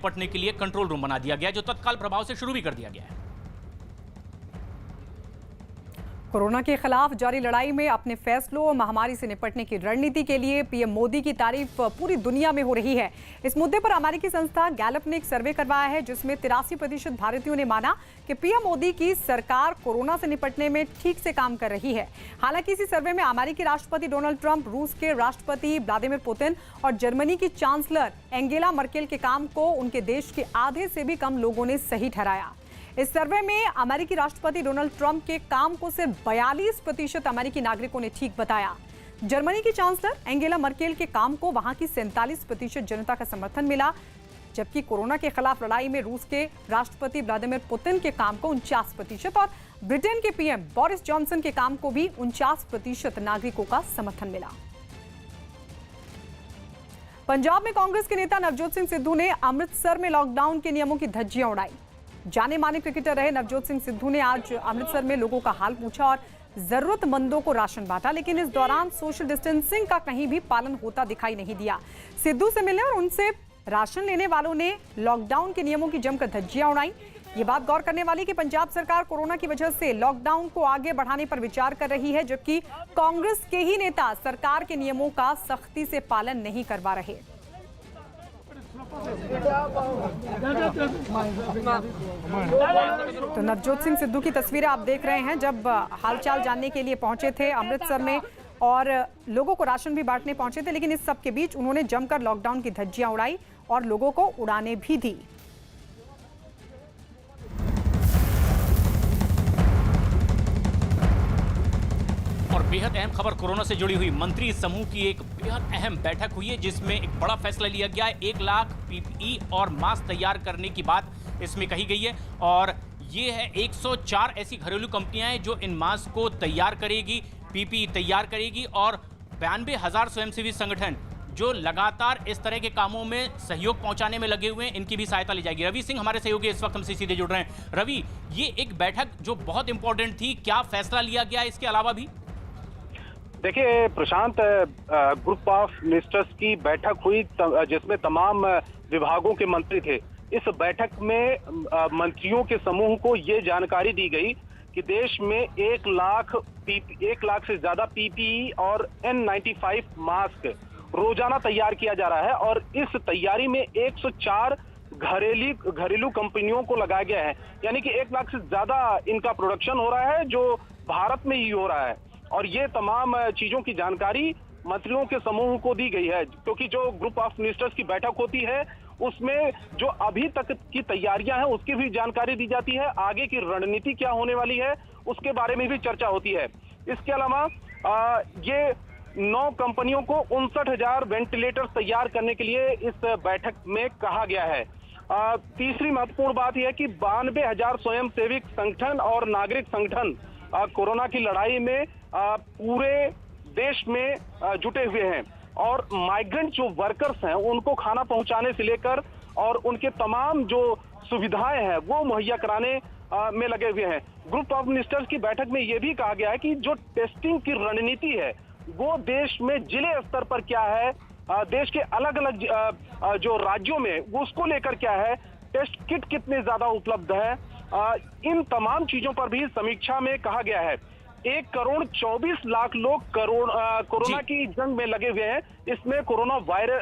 निपटने के लिए कंट्रोल रूम बना दिया गया, जो तत्काल प्रभाव से शुरू भी कर दिया गया है। कोरोना के खिलाफ जारी लड़ाई में अपने फैसलों और महामारी से निपटने की रणनीति के लिए पीएम मोदी की तारीफ पूरी दुनिया में हो रही है। इस मुद्दे पर अमेरिकी संस्था गैलप ने एक सर्वे करवाया है, जिसमें 83% भारतीयों ने माना कि पीएम मोदी की सरकार कोरोना से निपटने में ठीक से काम कर रही है। हालांकि इसी सर्वे में अमेरिकी राष्ट्रपति डोनाल्ड ट्रंप, रूस के राष्ट्रपति व्लादिमीर पुतिन और जर्मनी की चांसलर एंगेला मर्केल के काम को उनके देश के आधे से भी कम लोगों ने सही ठहराया। इस सर्वे में अमेरिकी राष्ट्रपति डोनाल्ड ट्रंप के काम को सिर्फ 42% अमेरिकी नागरिकों ने ठीक बताया। जर्मनी की चांसलर एंगेला मर्केल के काम को वहां की 47% जनता का समर्थन मिला, जबकि कोरोना के खिलाफ लड़ाई में रूस के राष्ट्रपति व्लादिमीर पुतिन के काम को 49% और ब्रिटेन के पीएम बोरिस जॉनसन के काम को भी 49% नागरिकों का समर्थन मिला। पंजाब में कांग्रेस के नेता नवजोत सिंह सिद्धू ने अमृतसर में लॉकडाउन के नियमों की धज्जियां उड़ाई। जाने माने क्रिकेटर रहे नवजोत सिंह सिद्धू ने आज अमृतसर में लोगों का हाल पूछा और जरूरतमंदों को राशन बांटा, लेकिन इस दौरान सोशल डिस्टेंसिंग का कहीं भी पालन होता दिखाई नहीं दिया। सिद्धू से मिलने और उनसे राशन लेने वालों ने लॉकडाउन के नियमों की जमकर धज्जियां उड़ाई। ये बात गौर करने वाली कि पंजाब सरकार कोरोना की वजह से लॉकडाउन को आगे बढ़ाने पर विचार कर रही है, जबकि कांग्रेस के ही नेता सरकार के नियमों का सख्ती से पालन नहीं करवा रहे। तो नवजोत सिंह सिद्धू की तस्वीरें आप देख रहे हैं, जब हालचाल जानने के लिए पहुंचे थे अमृतसर में और लोगों को राशन भी बांटने पहुंचे थे, लेकिन इस सब के बीच उन्होंने जमकर लॉकडाउन की धज्जियां उड़ाई और लोगों को उड़ाने भी दी। और बेहद अहम खबर कोरोना से जुड़ी हुई मंत्री समूह की एक बेहद अहम बैठक हुई है, जिसमें एक बड़ा फैसला लिया गया है। 1 लाख पीपीई और मास्क तैयार करने की बात इसमें कही गई है और ये है 104 ऐसी घरेलू कंपनियां हैं जो इन मास्क को तैयार करेगी, पीपीई तैयार करेगी और 92,000 स्वयंसेवी संगठन जो लगातार इस तरह के कामों में सहयोग पहुंचाने में लगे हुए हैं, इनकी भी सहायता ली जाएगी। रवि सिंह हमारे सहयोगी इस वक्त हमसे सीधे जुड़ रहे हैं। रवि, ये एक बैठक जो बहुत इंपॉर्टेंट थी, क्या फैसला लिया गया इसके अलावा भी? देखिए प्रशांत, ग्रुप ऑफ मिनिस्टर्स की बैठक हुई जिसमें तमाम विभागों के मंत्री थे। इस बैठक में मंत्रियों के समूह को ये जानकारी दी गई कि देश में 1 लाख से ज्यादा पीपीई और N95 मास्क रोजाना तैयार किया जा रहा है और इस तैयारी में 104 घरेलू कंपनियों को लगाया गया है। यानी कि 1 लाख से ज्यादा इनका प्रोडक्शन हो रहा है, जो भारत में ही हो रहा है। और ये तमाम चीजों की जानकारी मंत्रियों के समूह को दी गई है, क्योंकि जो ग्रुप ऑफ मिनिस्टर्स की बैठक होती है उसमें जो अभी तक की तैयारियां हैं उसकी भी जानकारी दी जाती है, आगे की रणनीति क्या होने वाली है उसके बारे में भी चर्चा होती है। इसके अलावा ये 9 कंपनियों को 59,000 वेंटिलेटर तैयार करने के लिए इस बैठक में कहा गया है। तीसरी महत्वपूर्ण बात यह है कि 92,000 स्वयंसेवी संगठन और नागरिक संगठन कोरोना की लड़ाई में पूरे देश में जुटे हुए हैं और माइग्रेंट जो वर्कर्स हैं उनको खाना पहुंचाने से लेकर और उनके तमाम जो सुविधाएं हैं वो मुहैया कराने में लगे हुए हैं। ग्रुप ऑफ मिनिस्टर्स की बैठक में यह भी कहा गया है कि जो टेस्टिंग की रणनीति है वो देश में जिले स्तर पर क्या है, देश के अलग अलग जो राज्यों में उसको लेकर क्या है, टेस्ट किट कितने ज्यादा उपलब्ध है, इन तमाम चीजों पर भी समीक्षा में कहा गया है। 1,24,00,000 लोग कोरोना की जंग में लगे हुए हैं। इसमें कोरोना वायरस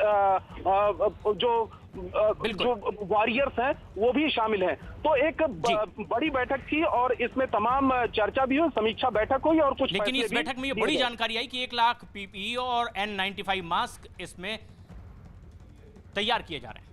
जो वॉरियर्स हैं वो भी शामिल हैं। तो एक बड़ी बैठक थी और इसमें तमाम चर्चा भी हुई, समीक्षा बैठक हुई और कुछ, लेकिन इस बैठक में ये बड़ी जानकारी आई कि 1 लाख पीपीई और N95 मास्क इसमें तैयार किए जा रहे हैं।